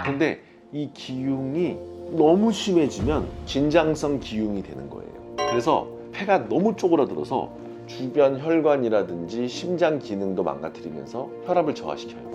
근데 이 기흉이 너무 심해지면 긴장성 기흉이 되는 거예요. 그래서 폐가 너무 쪼그라들어서 주변 혈관이라든지 심장 기능도 망가뜨리면서 혈압을 저하시켜요.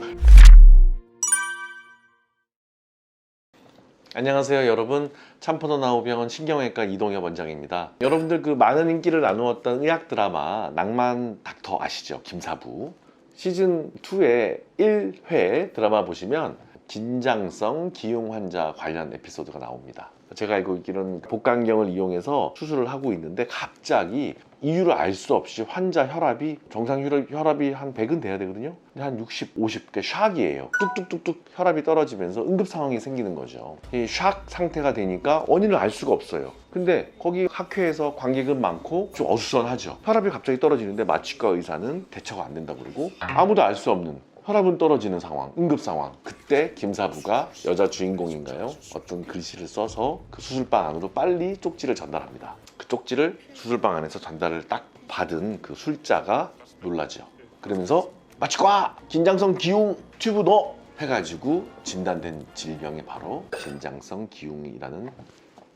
안녕하세요 여러분, 참포도나우병원 신경외과 이동엽 원장입니다. 여러분들 그 많은 인기를 나누었던 의학 드라마 낭만 닥터 아시죠? 김사부 시즌2의 1회 드라마 보시면 긴장성 기흉 환자 관련 에피소드가 나옵니다. 제가 알고 있기로는 복강경을 이용해서 수술을 하고 있는데 갑자기 이유를 알 수 없이 환자 혈압이 정상 혈압이 한 100은 돼야 되거든요. 근데 한 60, 50, 샥이에요. 뚝뚝뚝뚝 혈압이 떨어지면서 응급 상황이 생기는 거죠. 이 샥 상태가 되니까 원인을 알 수가 없어요. 근데 거기 학회에서 관객은 많고 좀 어수선하죠. 혈압이 갑자기 떨어지는데 마취과 의사는 대처가 안 된다고 그러고 아무도 알 수 없는 혈압은 떨어지는 상황, 응급 상황. 그때 김사부가 여자 주인공인가요? 어떤 글씨를 써서 그 수술방 안으로 빨리 쪽지를 전달합니다. 그 쪽지를 수술방 안에서 전달을 딱 받은 그 술자가 놀라죠. 그러면서 마취과 긴장성 기흉 튜브 넣어! 해가지고 진단된 질병이 바로 긴장성 기흉이라는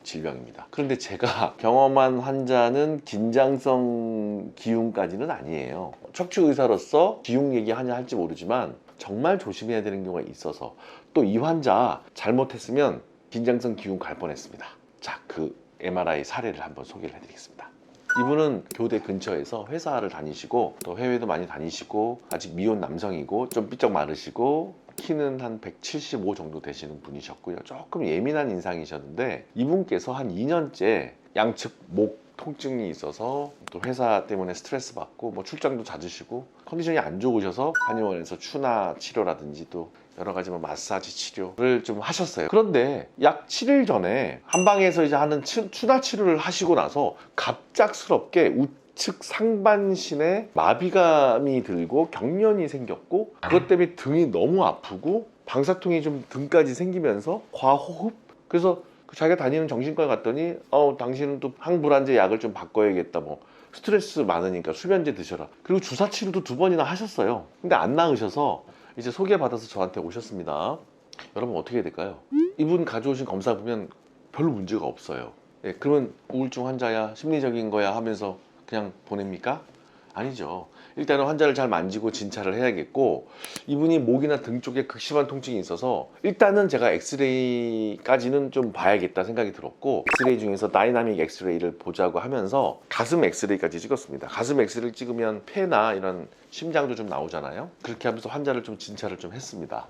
질병입니다. 그런데 제가 경험한 환자는 긴장성 기흉까지는 아니에요. 척추의사로서 기흉 얘기하냐 할지 모르지만 정말 조심해야 되는 경우가 있어서 또 이 환자 잘못했으면 긴장성 기흉 갈 뻔했습니다. 자, 그 MRI 사례를 한번 소개를 해드리겠습니다. 이분은 교대 근처에서 회사를 다니시고 또 해외도 많이 다니시고 아직 미혼 남성이고 좀 삐쩍 마르시고 키는 한 175 정도 되시는 분이셨고요. 조금 예민한 인상이셨는데 이분께서 한 2년째 양측 목 통증이 있어서 또 회사 때문에 스트레스 받고 뭐 출장도 잦으시고 컨디션이 안 좋으셔서 한의원에서 추나 치료라든지 또 여러 가지 뭐 마사지 치료를 좀 하셨어요. 그런데 약 7일 전에 한방에서 이제 하는 추나 치료를 하시고 나서 갑작스럽게 우측 상반신에 마비감이 들고 경련이 생겼고 그것 때문에 등이 너무 아프고 방사통이 좀 등까지 생기면서 과호흡. 그래서 자기가 다니는 정신과에 갔더니 당신은 또 항불안제 약을 좀 바꿔야겠다, 뭐 스트레스 많으니까 수면제 드셔라. 그리고 주사 치료도 2번이나 하셨어요. 근데 안 나으셔서 이제 소개받아서 저한테 오셨습니다. 여러분 어떻게 해야 될까요? 이분 가져오신 검사 보면 별로 문제가 없어요. 예, 그러면 우울증 환자야, 심리적인 거야 하면서 그냥 보냅니까? 아니죠. 일단은 환자를 잘 만지고 진찰을 해야겠고, 이분이 목이나 등 쪽에 극심한 통증이 있어서 일단은 제가 엑스레이까지는 좀 봐야겠다 생각이 들었고, 엑스레이 중에서 다이나믹 엑스레이를 보자고 하면서 가슴 엑스레이까지 찍었습니다. 가슴 엑스레이를 찍으면 폐나 이런 심장도 좀 나오잖아요. 그렇게 하면서 환자를 좀 진찰을 좀 했습니다.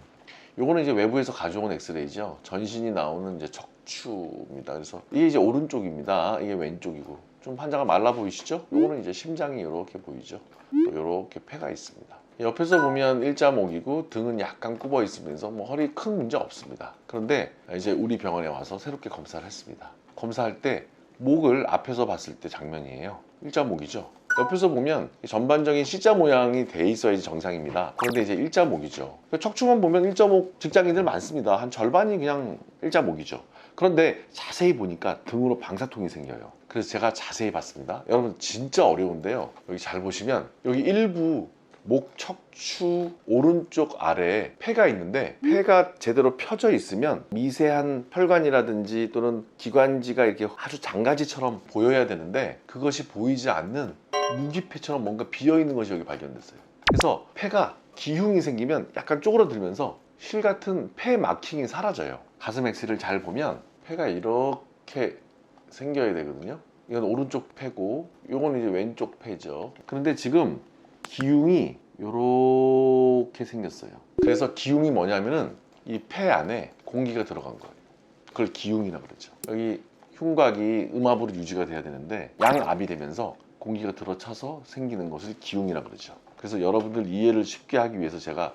요거는 이제 외부에서 가져온 엑스레이죠. 전신이 나오는 이제 척추입니다. 그래서 이게 이제 오른쪽입니다. 이게 왼쪽이고. 좀 환자가 말라 보이시죠? 요거는 이제 심장이 이렇게 보이죠. 또 이렇게 폐가 있습니다. 옆에서 보면 일자목이고 등은 약간 굽어 있으면서 뭐 허리 큰 문제 없습니다. 그런데 이제 우리 병원에 와서 새롭게 검사를 했습니다. 검사할 때 목을 앞에서 봤을 때 장면이에요. 일자목이죠. 옆에서 보면 전반적인 C자 모양이 돼 있어야지 정상입니다. 그런데 이제 일자목이죠. 척추만 보면 일자목 직장인들 많습니다. 한 절반이 그냥 일자목이죠. 그런데 자세히 보니까 등으로 방사통이 생겨요. 그래서 제가 자세히 봤습니다. 여러분 진짜 어려운데요. 여기 잘 보시면 여기 일부 목 척추 오른쪽 아래에 폐가 있는데 폐가 제대로 펴져 있으면 미세한 혈관이라든지 또는 기관지가 이렇게 아주 장가지처럼 보여야 되는데 그것이 보이지 않는 무기폐처럼 뭔가 비어있는 것이 여기 발견됐어요. 그래서 폐가 기흉이 생기면 약간 쪼그라들면서 실 같은 폐 마킹이 사라져요. 가슴 엑스를 잘 보면 폐가 이렇게 생겨야 되거든요. 이건 오른쪽 폐고 이건 이제 왼쪽 폐죠. 그런데 지금 기흉이 이렇게 생겼어요. 그래서 기흉이 뭐냐면은 이 폐 안에 공기가 들어간 거예요. 그걸 기흉이라고 그러죠. 여기 흉곽이 음압으로 유지가 돼야 되는데 양압이 되면서 공기가 들어차서 생기는 것을 기흉이라고 그러죠. 그래서 여러분들 이해를 쉽게 하기 위해서 제가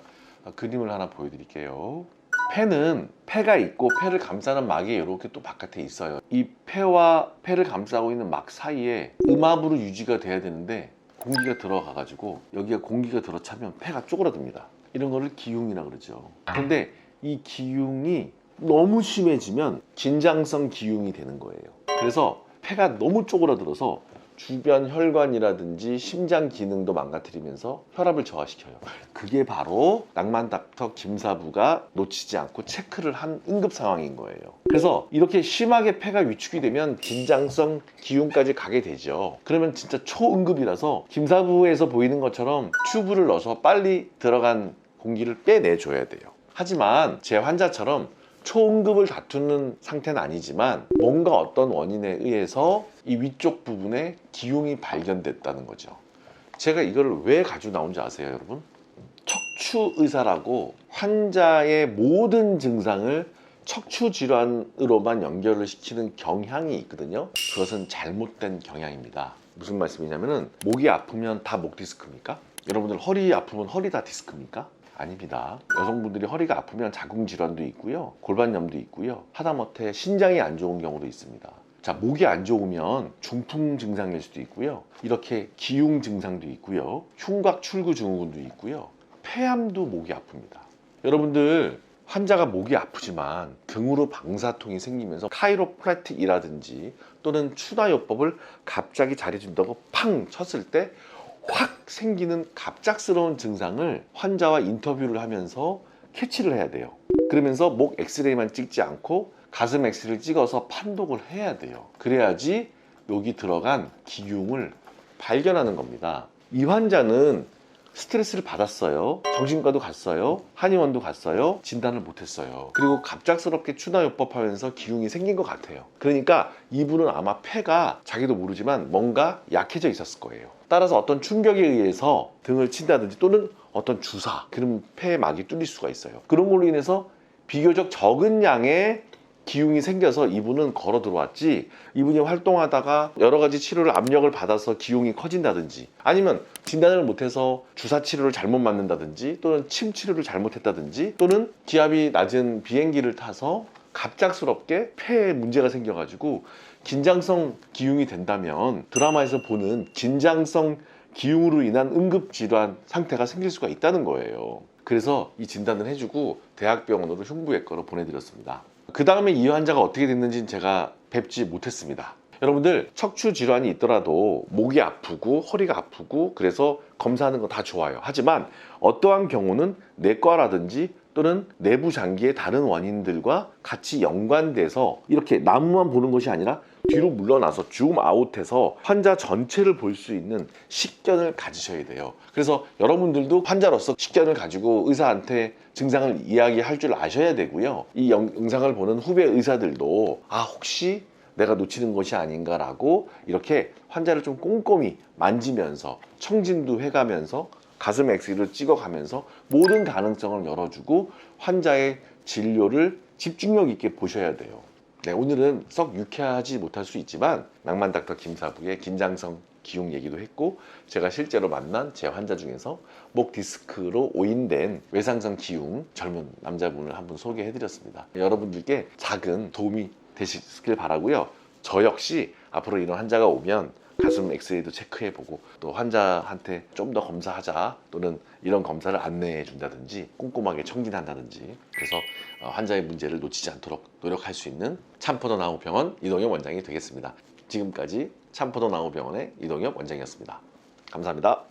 그림을 하나 보여드릴게요. 폐는 폐가 있고 폐를 감싸는 막이 이렇게 또 바깥에 있어요. 이 폐와 폐를 감싸고 있는 막 사이에 음압으로 유지가 돼야 되는데 공기가 들어가 가지고 여기가 공기가 들어차면 폐가 쪼그라듭니다. 이런 거를 기흉이라고 그러죠. 근데 이 기흉이 너무 심해지면 긴장성 기흉이 되는 거예요. 그래서 폐가 너무 쪼그라들어서 주변 혈관이라든지 심장 기능도 망가뜨리면서 혈압을 저하시켜요. 그게 바로 낭만 닥터 김사부가 놓치지 않고 체크를 한 응급 상황인 거예요. 그래서 이렇게 심하게 폐가 위축이 되면 긴장성 기흉까지 가게 되죠. 그러면 진짜 초응급이라서 김사부에서 보이는 것처럼 튜브를 넣어서 빨리 들어간 공기를 빼내줘야 돼요. 하지만 제 환자처럼 초응급을 다투는 상태는 아니지만 뭔가 어떤 원인에 의해서 이 위쪽 부분에 기흉이 발견됐다는 거죠. 제가 이거를 왜 가지고 나온지 아세요, 여러분? 척추의사라고 환자의 모든 증상을 척추 질환으로만 연결을 시키는 경향이 있거든요. 그것은 잘못된 경향입니다. 무슨 말씀이냐면은 목이 아프면 다 목 디스크입니까? 여러분들 허리 아프면 허리 다 디스크입니까? 아닙니다. 여성분들이 허리가 아프면 자궁 질환도 있고요, 골반염도 있고요, 하다못해 신장이 안 좋은 경우도 있습니다. 자, 목이 안 좋으면 중풍 증상일 수도 있고요, 이렇게 기흉 증상도 있고요, 흉곽 출구 증후군도 있고요, 폐암도 목이 아픕니다. 여러분들 환자가 목이 아프지만 등으로 방사통이 생기면서 카이로프라틱이라든지 또는 추나요법을 갑자기 잘해준다고 팡 쳤을 때 확 생기는 갑작스러운 증상을 환자와 인터뷰를 하면서 캐치를 해야 돼요. 그러면서 목 엑스레이만 찍지 않고 가슴 엑스레이를 찍어서 판독을 해야 돼요. 그래야지 여기 들어간 기흉을 발견하는 겁니다. 이 환자는 스트레스를 받았어요. 정신과도 갔어요. 한의원도 갔어요. 진단을 못했어요. 그리고 갑작스럽게 추나요법 하면서 기흉이 생긴 것 같아요. 그러니까 이분은 아마 폐가 자기도 모르지만 뭔가 약해져 있었을 거예요. 따라서 어떤 충격에 의해서 등을 친다든지 또는 어떤 주사, 그럼 폐막이 뚫릴 수가 있어요. 그런 걸로 인해서 비교적 적은 양의 기흉이 생겨서 이분은 걸어 들어왔지, 이분이 활동하다가 여러 가지 치료를 압력을 받아서 기흉이 커진다든지, 아니면 진단을 못해서 주사 치료를 잘못 맞는다든지 또는 침 치료를 잘못했다든지 또는 기압이 낮은 비행기를 타서 갑작스럽게 폐에 문제가 생겨가지고 긴장성 기흉이 된다면 드라마에서 보는 긴장성 기흉으로 인한 응급질환 상태가 생길 수가 있다는 거예요. 그래서 이 진단을 해주고 대학병원으로 흉부외과로 보내드렸습니다. 그 다음에 이 환자가 어떻게 됐는지는 제가 뵙지 못했습니다. 여러분들 척추 질환이 있더라도 목이 아프고 허리가 아프고 그래서 검사하는 거 다 좋아요. 하지만 어떠한 경우는 내과라든지 또는 내부 장기의 다른 원인들과 같이 연관돼서 이렇게 나무만 보는 것이 아니라 뒤로 물러나서 줌 아웃해서 환자 전체를 볼 수 있는 식견을 가지셔야 돼요. 그래서 여러분들도 환자로서 식견을 가지고 의사한테 증상을 이야기할 줄 아셔야 되고요. 이 영상을 보는 후배 의사들도 혹시 내가 놓치는 것이 아닌가라고 이렇게 환자를 좀 꼼꼼히 만지면서 청진도 해가면서 가슴 엑스레이를 찍어가면서 모든 가능성을 열어주고 환자의 진료를 집중력 있게 보셔야 돼요. 네, 오늘은 썩 유쾌하지 못할 수 있지만 낭만 닥터 김사부의 긴장성 기흉 얘기도 했고, 제가 실제로 만난 제 환자 중에서 목 디스크로 오인된 외상성 기흉 젊은 남자분을 한분 소개해드렸습니다. 여러분들께 작은 도움이 되시길 바라고요. 저 역시 앞으로 이런 환자가 오면 가슴 엑스레이도 체크해보고 또 환자한테 좀 더 검사하자 또는 이런 검사를 안내해 준다든지 꼼꼼하게 청진한다든지, 그래서 환자의 문제를 놓치지 않도록 노력할 수 있는 참포도 나우병원 이동엽 원장이 되겠습니다. 지금까지 참포도 나우병원의 이동엽 원장이었습니다. 감사합니다.